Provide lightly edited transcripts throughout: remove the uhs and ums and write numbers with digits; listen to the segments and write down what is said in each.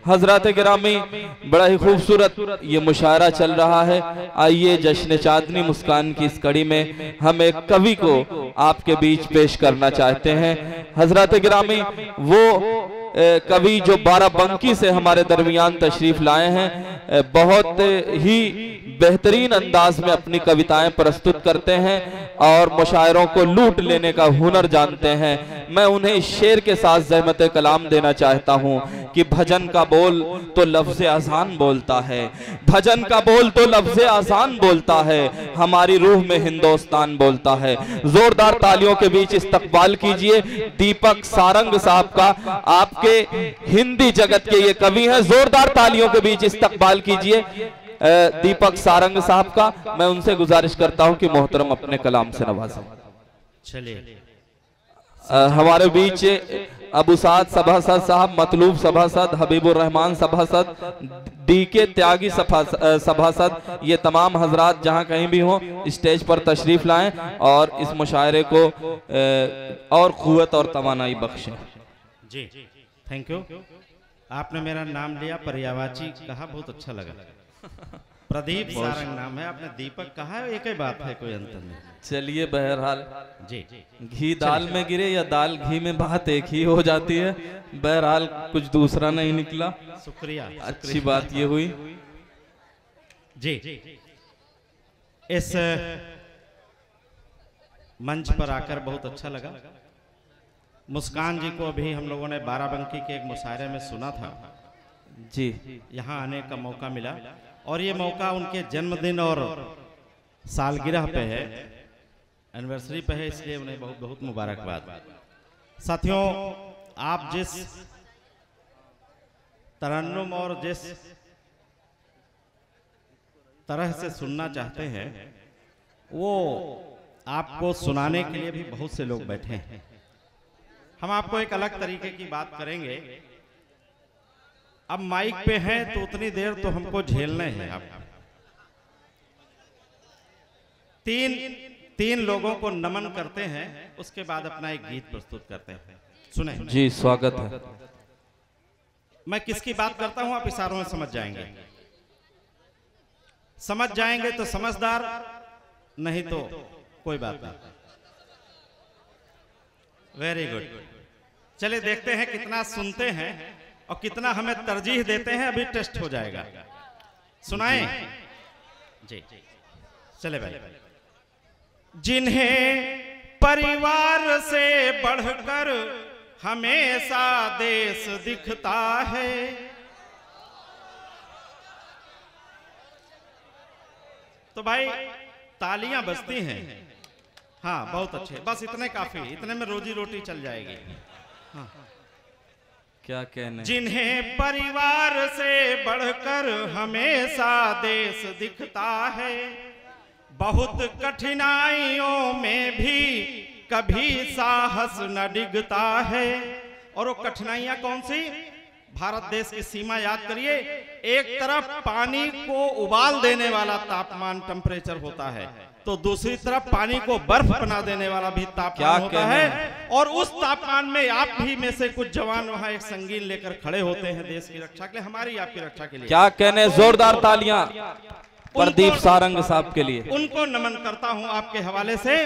हजरत गिरामी, बड़ा ही खूबसूरत ये मुशायरा चल रहा है। आइए जश्न चांदनी मुस्कान की इस कड़ी में हम एक कवि को आपके बीच पेश करना चाहते हैं। हजरत गिरामी वो कवि जो बाराबंकी से हमारे दरमियान तशरीफ लाए हैं, बहुत ही बेहतरीन अंदाज में अपनी कविताएं प्रस्तुत करते हैं और मुशायरों को लूट लेने का हुनर जानते हैं। मैं उन्हें इस शेर के साथ ज़हमत कलाम देना चाहता हूं कि भजन का बोल तो लफ्ज़ आसान बोलता है, भजन का बोल तो लफ्ज़ आसान बोलता है, हमारी रूह में हिंदुस्तान बोलता है। जोरदार तालियों के बीच इस्तकबाल कीजिए दीपक सारंग साहब का। आपके हिंदी जगत के ये कवि हैं, जोरदार तालियों के बीच इस्तकबाल कीजिए दीपक सारंग साहब का। मैं उनसे गुजारिश करता हूं कि मोहतरम अपने कलाम से नवाजें। चलिए हमारे बीच अबू साद सभासद साहब, मतलूब सभासद, हबीबुर रहमान सभासद, डीके त्यागी सभासद, ये तमाम हजरात जहां कहीं भी हों स्टेज पर तशरीफ लाएं और इस मुशायरे को और क़ुव्वत और तवानाई बख्शें। जी थैंक यू। आपने मेरा नाम लिया, पर्यावाची कहा, बहुत अच्छा लगा। प्रदीप सारंग नाम है, आपने दीपक कहा है, एक ही बात है, कोई अंतर नहीं। चलिए बहरहाल जी घी दाल में गिरे या दाल घी में, बात एक ही हो जाती है। बहरहाल कुछ दूसरा नहीं निकला, शुक्रिया, अच्छी बात ये हुई। जी इस मंच पर आकर बहुत अच्छा लगा। मुस्कान जी को अभी हम लोगों ने बाराबंकी के एक मुशायरे में सुना था जी, यहाँ आने का मौका मिला और ये मौका उनके जन्मदिन और सालगिरह पे है, एनिवर्सरी पे है, इसलिए उन्हें बहुत बहुत मुबारकबाद। साथियों, आप जिस तरन्नुम और जिस तरह से सुनना चाहते हैं वो आपको सुनाने के लिए भी बहुत से लोग बैठे हैं। हम आपको एक अलग तरीके की बात करेंगे। अब माइक पे हैं तो उतनी देर तो हमको झेलने हैं। आप तीन लोगों को नमन करते हैं, उसके बाद अपना एक गीत प्रस्तुत करते हैं। सुने जी, स्वागत है। मैं किसकी बात करता हूं आप इशारों में समझ जाएंगे। समझ जाएंगे तो समझदार, नहीं तो कोई बात नहीं। Very good. चलिए देखते हैं कितना सुनते हैं और कितना हमें तरजीह देते हैं, अभी टेस्ट हो जाएगा। सुनाएं जी, चले भाई। जिन्हें परिवार से बढ़कर हमेशा देश दिखता है, तो भाई तालियां बजती हैं। हाँ बहुत अच्छे, बस इतने काफी, इतने में रोजी रोटी चल जाएगी। हाँ। क्या कहने। जिन्हें परिवार से बढ़कर हमेशा देश दिखता है, बहुत कठिनाइयों में भी कभी साहस न डिगता है। और वो कठिनाइयां कौन सी? भारत देश की सीमा याद करिए। एक तरफ पानी को उबाल देने वाला तापमान टेम्परेचर होता है, तो दूसरी तरफ पानी को बर्फ बना देने वाला भी तापमान होता है। और उस तापमान में आप भी में से कुछ जवान वहां एक संगीन लेकर खड़े होते हैं देश की रक्षा के लिए, हमारी आपकी रक्षा के लिए। क्या कहने, जोरदार तालियां प्रदीप सारंग साहब के लिए। उनको नमन करता हूं आपके हवाले से।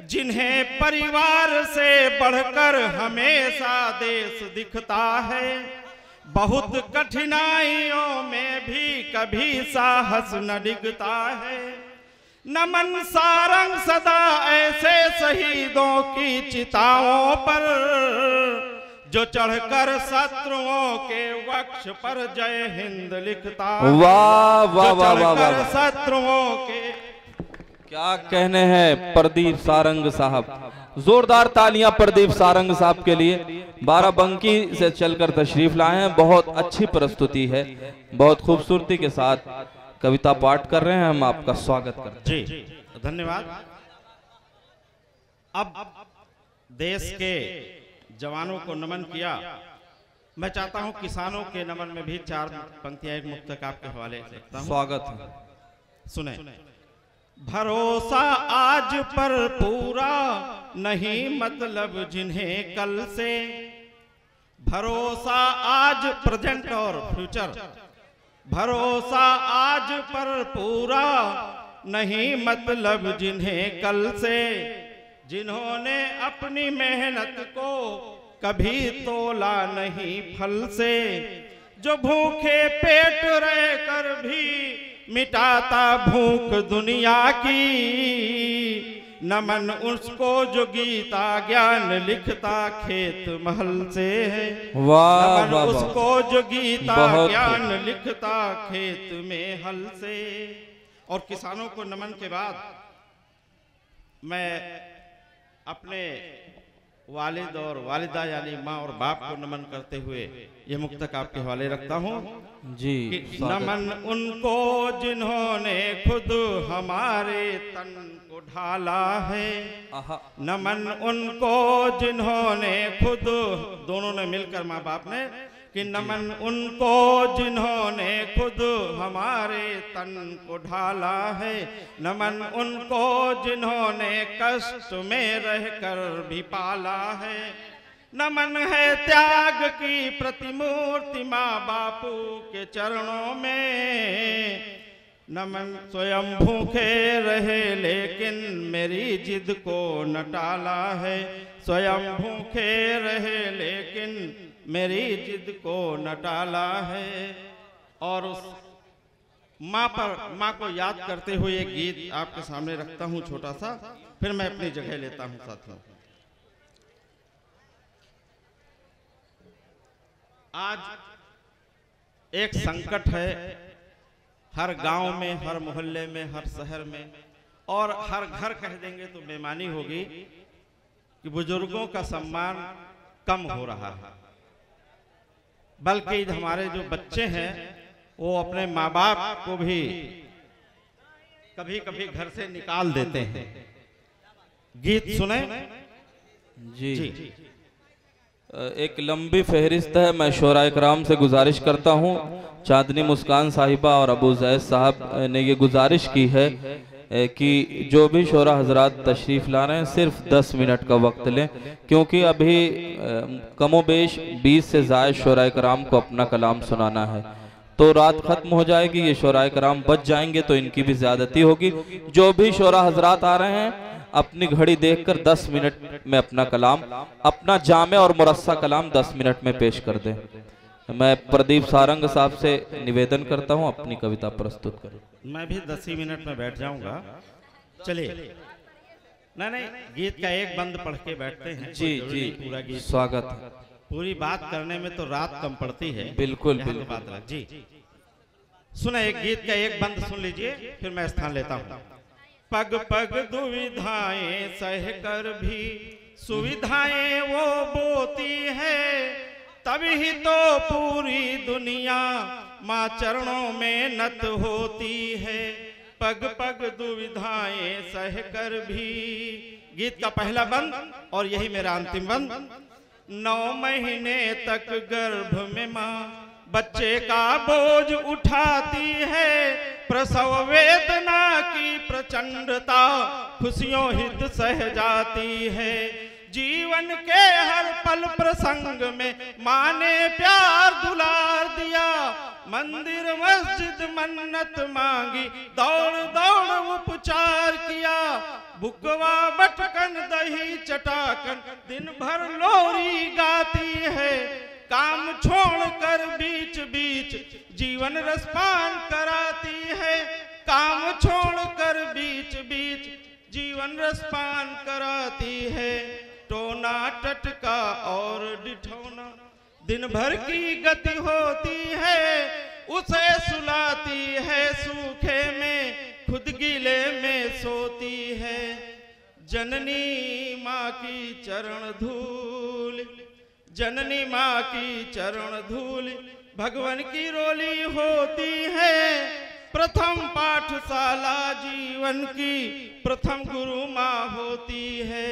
जिन्हें परिवार से बढ़कर हमेशा देश दिखता है, बहुत कठिनाइयों में भी कभी साहस न डिगता है। नमन सारंग सदा ऐसे शहीदों की चिताओं पर, जो चढ़कर शत्रुओं के वक्ष पर जय हिंद लिखता है। वाह वाह वाह वाह वाह, शत्रुओं के। क्या कहने हैं प्रदीप सारंग साहब। जोरदार तालियां प्रदीप सारंग साहब के लिए। बाराबंकी से चलकर तशरीफ लाए हैं, बहुत अच्छी प्रस्तुति है, बहुत खूबसूरती के साथ कविता पाठ कर रहे हैं। हम आपका स्वागत करते हैं। जी धन्यवाद। अब देश के जवानों को नमन किया, मैं चाहता हूं किसानों के नमन में भी चार पंक्तियां एक मुक्तक आपके हवाले रखता हूं। स्वागत है। सुने। भरोसा आज पर पूरा नहीं मतलब जिन्हें कल से, भरोसा आज प्रेजेंट और फ्यूचर, भरोसा आज पर पूरा नहीं मतलब जिन्हें कल से, जिन्होंने अपनी मेहनत को कभी तोला नहीं फल से, जो भूखे पेट रहकर भी मिटाता भूख दुनिया की, नमन उसको जो गीता ज्ञान लिखता खेत महल से है। वाह नमन वाह उसको जो गीता ज्ञान लिखता खेत में हल से। और किसानों को नमन के बाद मैं अपने वालिद और वालिदा यानी माँ और बाप को नमन करते हुए ये मुक्तक आपके हवाले रखता हूँ जी। नमन उनको जिन्होंने खुद हमारे तन को ढाला है, नमन उनको जिन्होंने खुद, दोनों ने मिलकर माँ बाप ने, कि नमन उनको जिन्होंने खुद हमारे तन को ढाला है, नमन उनको जिन्होंने कष्ट में रहकर भी पाला है, नमन है त्याग की प्रतिमूर्ति माँ बापू के चरणों में, नमन स्वयं भूखे रहे लेकिन मेरी जिद को न टाला है, स्वयं भूखे रहे लेकिन मेरी जिद को न टाला है। और उस माँ को याद करते हुए एक गीत आपके सामने रखता हूँ छोटा सा, फिर मैं अपनी जगह लेता हूँ साथियों। आज एक संकट है हर गांव में, हर मोहल्ले में, हर शहर में, और हर घर कह देंगे तो बेईमानी होगी कि बुजुर्गों का सम्मान कम हो रहा है, बल्कि हमारे जो बच्चे हैं वो अपने माँ बाप को भी कभी कभी घर से निकाल देते हैं। गीत सुने जी, जी। एक लंबी फहरिस्त है, मैं शोरा इकराम से गुजारिश करता हूँ, चांदनी मुस्कान साहिबा और अबू जैद साहब ने ये गुजारिश की है कि जो भी शोरा हजरात तशरीफ़ ला रहे हैं सिर्फ 10 मिनट का वक्त लें, क्योंकि अभी कमोबेश 20 से ज़ायद शोरा इकराम को अपना कलाम सुनाना है, तो रात ख़त्म हो जाएगी, ये शोरा इकराम बच जाएंगे तो इनकी भी ज़्यादती होगी। जो भी शोरा हजरात आ रहे हैं अपनी घड़ी देखकर 10 मिनट में अपना कलाम, अपना जामे और मुरस्सा कलाम 10 मिनट में पेश कर दें। मैं प्रदीप सारंग साहब से निवेदन करता हूं अपनी कविता प्रस्तुत करें। मैं भी 10 ही मिनट में बैठ जाऊंगा। चलिए, नहीं, गीत का एक बंद पढ़ के बैठते हैं। जी जी, पूरा गीत स्वागत है। पूरी बात करने में तो रात कम पड़ती है। बिल्कुल बिल्कुल जी। सुने, एक गीत का एक बंद सुन लीजिए, फिर मैं स्थान लेता हूँ। पग पग दुविधाएं सह कर भी सुविधाएं वो बोती है, तभी तो पूरी दुनिया माँ चरणों में नत होती है। पग पग दुविधाएं सह कर भी, गीत का पहला बंद और यही मेरा अंतिम बंद। 9 महीने तक गर्भ में माँ बच्चे का बोझ उठाती है, प्रसव वेदना की प्रचंडता खुशियों हित सह जाती है। जीवन के हर पल प्रसंग में माँ ने प्यार दुलार दिया, मंदिर मस्जिद मन्नत मांगी, दौड़ दौड़ उपचार किया, बुगवा बटकन दही चटाकन दिन भर लोरी गाती है। काम छोड़कर बीच बीच जीवन रसपान कराती है, काम छोड़कर बीच बीच जीवन रसपान कराती है। टोना टटका और डिठौना दिन भर की गति होती है, उसे सुलाती है सूखे में, खुद गीले में सोती है। जननी माँ की चरण धूल, जननी माँ की चरण धूल भगवान की रोली होती है। प्रथम पाठशाला जीवन की प्रथम गुरु माँ होती है।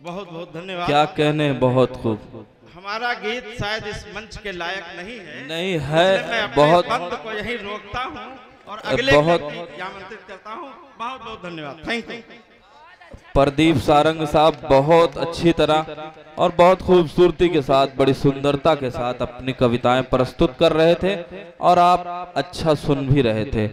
बहुत बहुत धन्यवाद। क्या कहने, बहुत खूब। हमारा गीत शायद इस मंच के लायक नहीं है, मैं बहुत बंद को यही रोकता हूँ और अगले बहुत आमंत्रित करता हूँ। बहुत बहुत धन्यवाद। Thank you. प्रदीप सारंग साहब बहुत अच्छी तरह और बहुत खूबसूरती के साथ, बड़ी सुंदरता के साथ अपनी कविताएं प्रस्तुत कर रहे थे और आप अच्छा सुन भी रहे थे।